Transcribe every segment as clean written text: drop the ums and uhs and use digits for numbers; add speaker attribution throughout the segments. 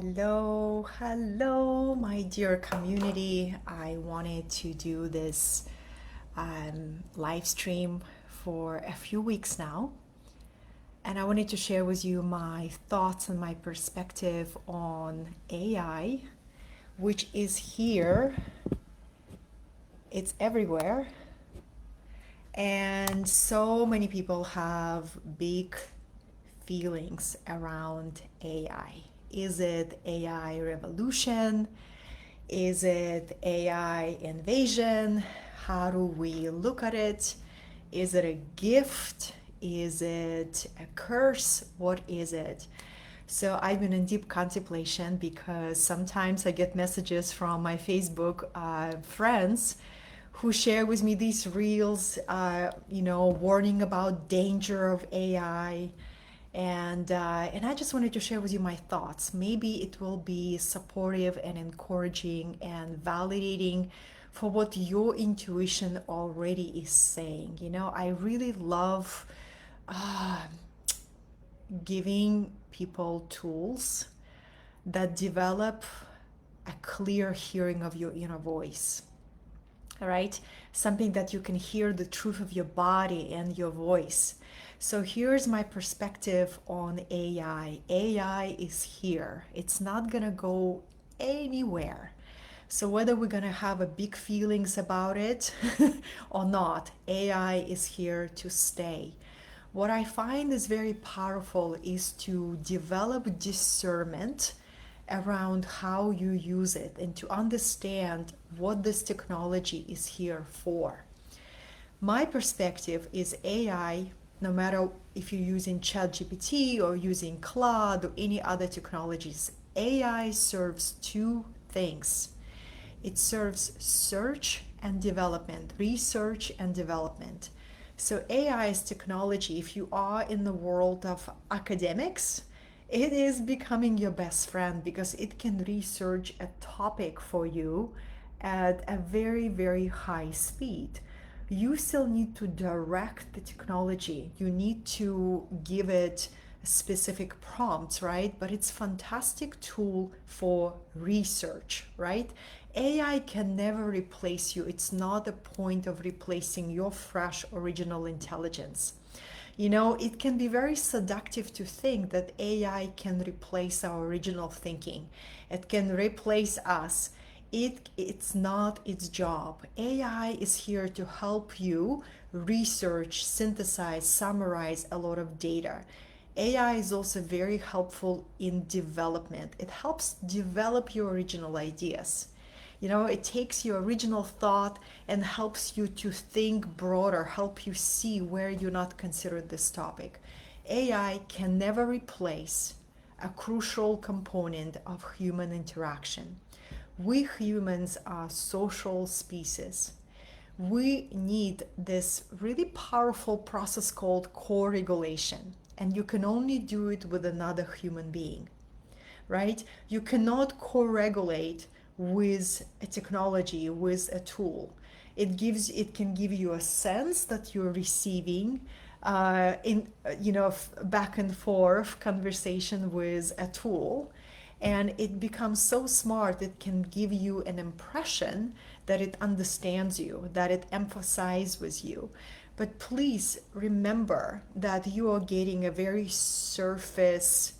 Speaker 1: Hello, my dear community. I wanted to do this live stream for a few weeks now, and I wanted to share with you my thoughts and my perspective on AI, which is here, it's everywhere, and so many people have big feelings around AI. Is it AI revolution? Is it AI invasion? How do we look at it? Is it a gift? Is it a curse? What is it? So I've been in deep contemplation because sometimes I get messages from my Facebook friends who share with me these reels, warning about danger of AI, and I just wanted to share with you my thoughts. Maybe it will be supportive and encouraging and validating for what your intuition already is saying. I really love giving people tools that develop a clear hearing of your inner voice. All right, something that you can hear the truth of your body and your voice. So here's my perspective on AI. AI is here. It's not gonna go anywhere. So whether we're gonna have a big feelings about it or not, AI is here to stay. What I find is very powerful is to develop discernment around how you use it and to understand what this technology is here for. My perspective is AI, no matter if you're using ChatGPT or using Claude or any other technologies, AI serves two things. It serves search and development, research and development. So AI is technology. If you are in the world of academics, it is becoming your best friend because it can research a topic for you at a very, very high speed. You still need to direct the technology. You need to give it specific prompts, right? But it's a fantastic tool for research, right? AI can never replace you. It's not a point of replacing your fresh original intelligence. It can be very seductive to think that AI can replace our original thinking. It can replace us. It's not its job. AI is here to help you research, synthesize, summarize a lot of data. AI is also very helpful in development. It helps develop your original ideas. It takes your original thought and helps you to think broader, help you see where you're not considered this topic. AI can never replace a crucial component of human interaction. We humans are social species. We need this really powerful process called co-regulation, and you can only do it with another human being, right? You cannot co-regulate with a technology, with a tool. It can give you a sense that you're receiving back and forth conversation with a tool, and it becomes so smart it can give you an impression that it understands you, that it emphasizes with you. But please remember that you are getting a very surface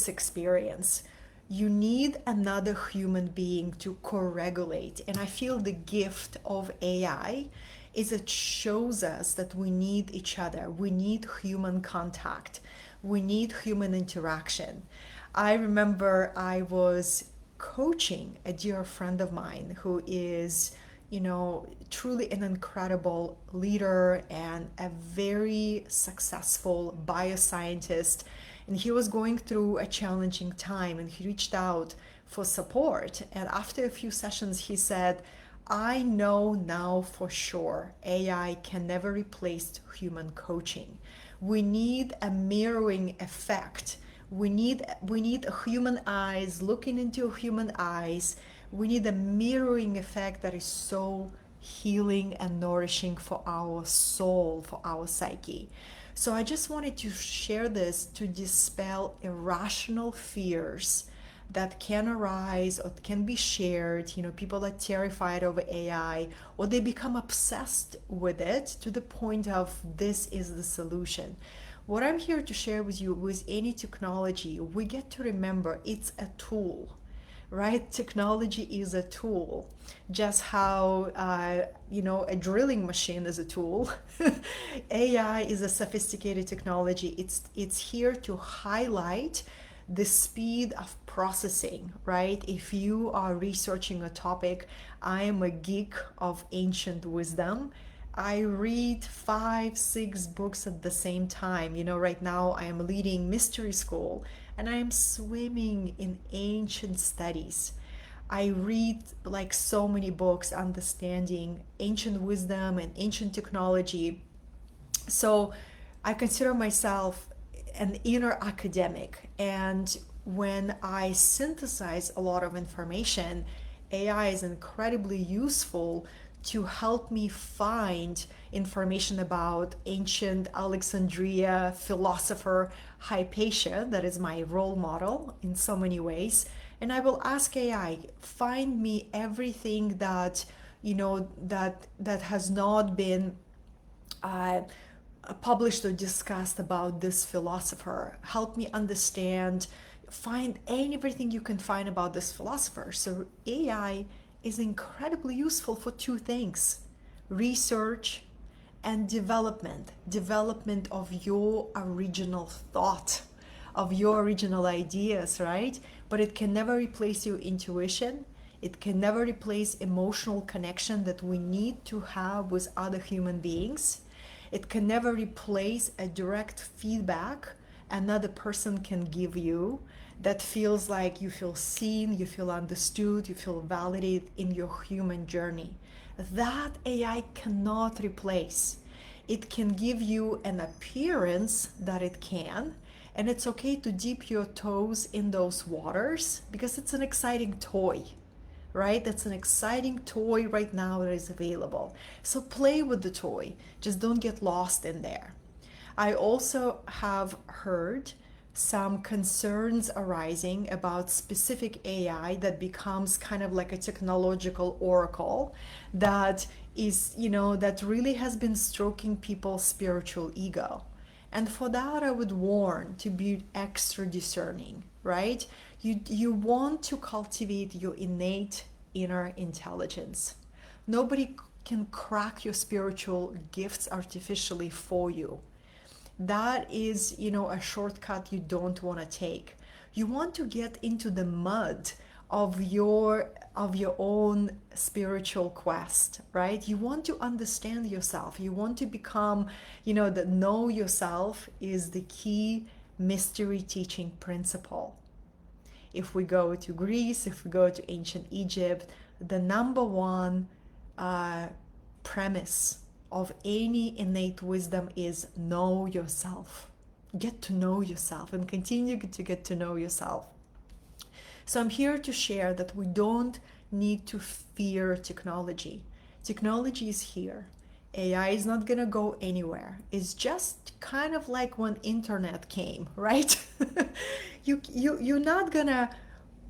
Speaker 1: experience. You need another human being to co-regulate. And I feel the gift of AI is it shows us that we need each other. We need human contact. We need human interaction. I remember I was coaching a dear friend of mine who is, truly an incredible leader and a very successful bioscientist, and he was going through a challenging time, and he reached out for support. And after a few sessions he said, I know now for sure AI can never replace human coaching. We need a mirroring effect. We need a human eyes looking into human eyes. We need a mirroring effect that is so healing and nourishing for our soul, for our psyche. So I just wanted to share this to dispel irrational fears that can arise or can be shared. People are terrified of AI, or they become obsessed with it to the point of this is the solution. What I'm here to share with you, with any technology, we get to remember it's a tool, right? Technology is a tool, just how a drilling machine is a tool. AI is a sophisticated technology. It's here to highlight the speed of processing, right? If you are researching a topic, I am a geek of ancient wisdom. I read 5, 6 books at the same time. Right now I am leading mystery school and I am swimming in ancient studies. I read like so many books understanding ancient wisdom and ancient technology. So I consider myself an inner academic. And when I synthesize a lot of information, AI is incredibly useful to help me find information about ancient Alexandria philosopher Hypatia, that is my role model in so many ways. And I will ask AI, find me everything that that has not been published or discussed about this philosopher. Help me understand, find everything you can find about this philosopher. So AI is incredibly useful for two things: research and development of your original thought, of your original ideas, right? But it can never replace your intuition. It can never replace emotional connection that we need to have with other human beings. It can never replace a direct feedback another person can give you that feels like you feel seen, you feel understood, you feel validated in your human journey. That AI cannot replace. It can give you an appearance that it can, and it's okay to dip your toes in those waters because it's an exciting toy, right? That's an exciting toy right now that is available. So play with the toy, just don't get lost in there. I also have heard some concerns arising about specific AI that becomes kind of like a technological oracle that is, that really has been stroking people's spiritual ego. And for that, I would warn to be extra discerning, right? You want to cultivate your innate inner intelligence. Nobody can crack your spiritual gifts artificially for you. That is, a shortcut you don't want to take. You want to get into the mud of your own spiritual quest, right? You want to understand yourself. You want to become, that know yourself is the key mystery teaching principle. If we go to Greece, if we go to ancient Egypt, the number one premise of any innate wisdom is know yourself. Get to know yourself and continue to get to know yourself. So I'm here to share that we don't need to fear technology. Technology is here. AI is not gonna go anywhere. It's just kind of like when internet came, right? You're not gonna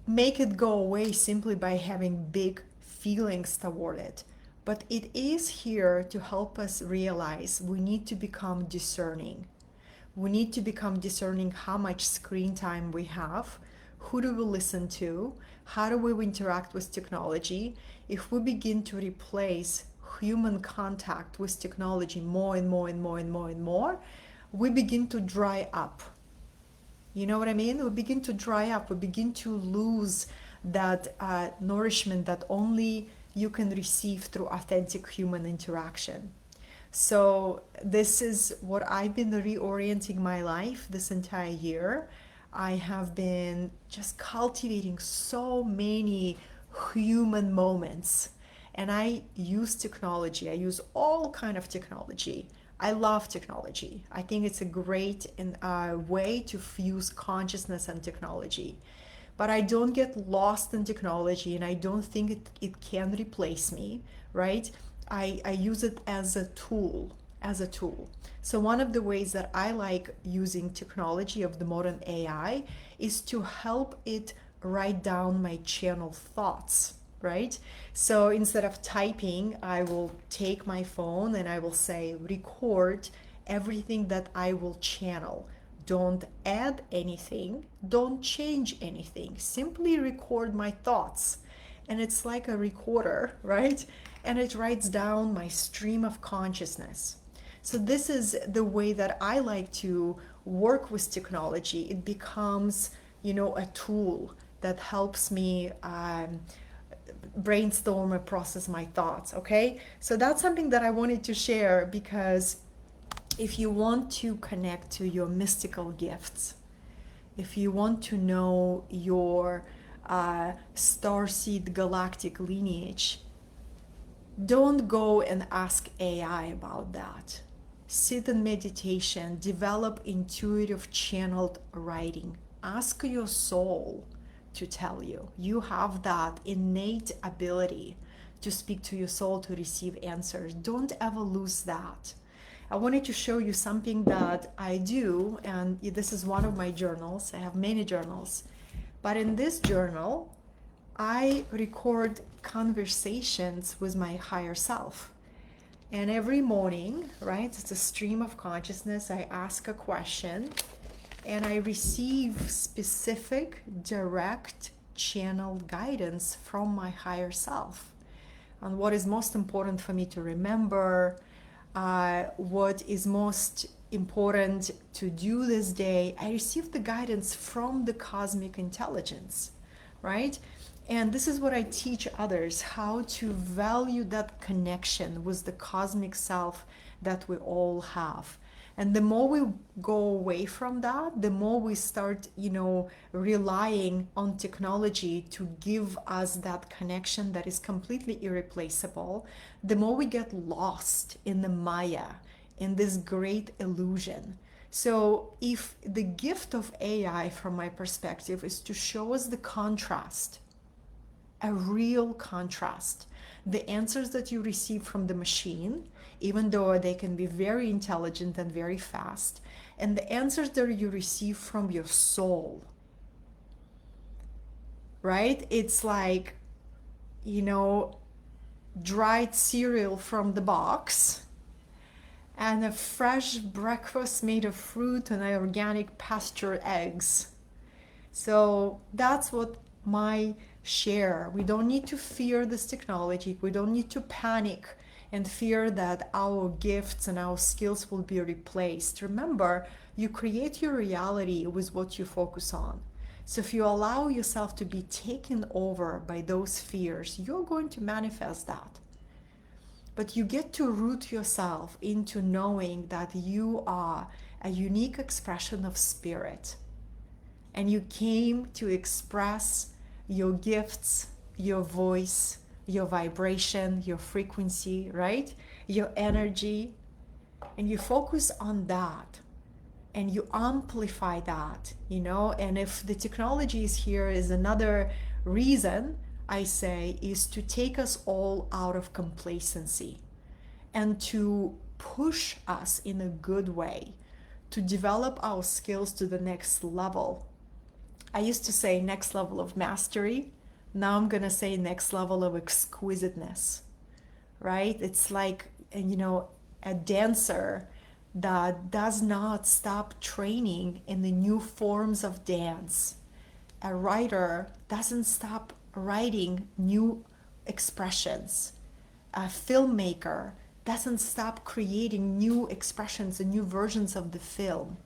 Speaker 1: make it go away simply by having big feelings toward it. But it is here to help us realize we need to become discerning. We need to become discerning how much screen time we have, who do we listen to, how do we interact with technology. If we begin to replace human contact with technology more and more and more and more and more, we begin to dry up. You know what I mean? We begin to dry up. We begin to lose that nourishment that only you can receive through authentic human interaction. So this is what I've been reorienting my life this entire year. I have been just cultivating so many human moments, and I use technology. I use all kind of technology. I love technology. I think it's a great way to fuse consciousness and technology. But I don't get lost in technology, and I don't think it can replace me, right? I use it as a tool, as a tool. So one of the ways that I like using technology of the modern AI is to help it write down my channel thoughts, right? So instead of typing, I will take my phone and I will say, record everything that I will channel. Don't add anything, don't change anything, simply record my thoughts. And it's like a recorder, right? And it writes down my stream of consciousness. So this is the way that I like to work with technology. It becomes, a tool that helps me brainstorm and process my thoughts, okay? So that's something that I wanted to share, because if you want to connect to your mystical gifts, if you want to know your starseed galactic lineage, don't go and ask AI about that. Sit in meditation, develop intuitive channeled writing. Ask your soul to tell you. You have that innate ability to speak to your soul, to receive answers. Don't ever lose that. I wanted to show you something that I do, and this is one of my journals. I have many journals, but in this journal, I record conversations with my higher self. And every morning, right, it's a stream of consciousness. I ask a question and I receive specific, direct channeled guidance from my higher self on what is most important for me to remember, what is most important to do this day. I receive the guidance from the cosmic intelligence, right? And this is what I teach others, how to value that connection with the cosmic self that we all have. And the more we go away from that, the more we start, relying on technology to give us that connection that is completely irreplaceable, the more we get lost in the Maya, in this great illusion. So if the gift of AI, from my perspective, is to show us the contrast, a real contrast, the answers that you receive from the machine, even though they can be very intelligent and very fast, and the answers that you receive from your soul, right? It's like, dried cereal from the box and a fresh breakfast made of fruit and organic pasture eggs. So that's what my share. We don't need to fear this technology. We don't need to panic and fear that our gifts and our skills will be replaced. Remember, you create your reality with what you focus on. So if you allow yourself to be taken over by those fears, you're going to manifest that. But you get to root yourself into knowing that you are a unique expression of spirit. And you came to express your gifts, your voice, your vibration, your frequency, right? Your energy. And you focus on that. And you amplify that, And if the technology is here, is another reason, I say, is to take us all out of complacency and to push us in a good way, to develop our skills to the next level. I used to say next level of mastery. Now I'm going to say next level of exquisiteness, right? It's like, a dancer that does not stop training in the new forms of dance. A writer doesn't stop writing new expressions. A filmmaker doesn't stop creating new expressions and new versions of the film.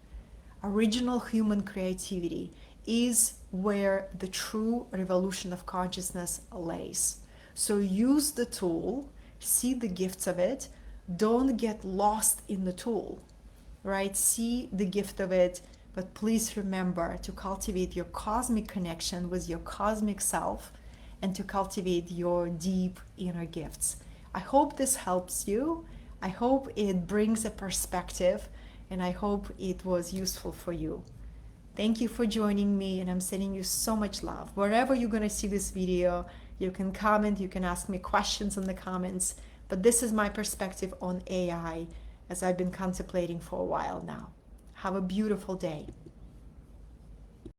Speaker 1: Original human creativity is where the true revolution of consciousness lays. So use the tool, see the gifts of it, don't get lost in the tool, right? See the gift of it, but please remember to cultivate your cosmic connection with your cosmic self and to cultivate your deep inner gifts. I hope this helps you. I hope it brings a perspective, and I hope it was useful for you. Thank you for joining me, and I'm sending you so much love. Wherever you're going to see this video, you can comment, you can ask me questions in the comments, but this is my perspective on AI as I've been contemplating for a while now. Have a beautiful day.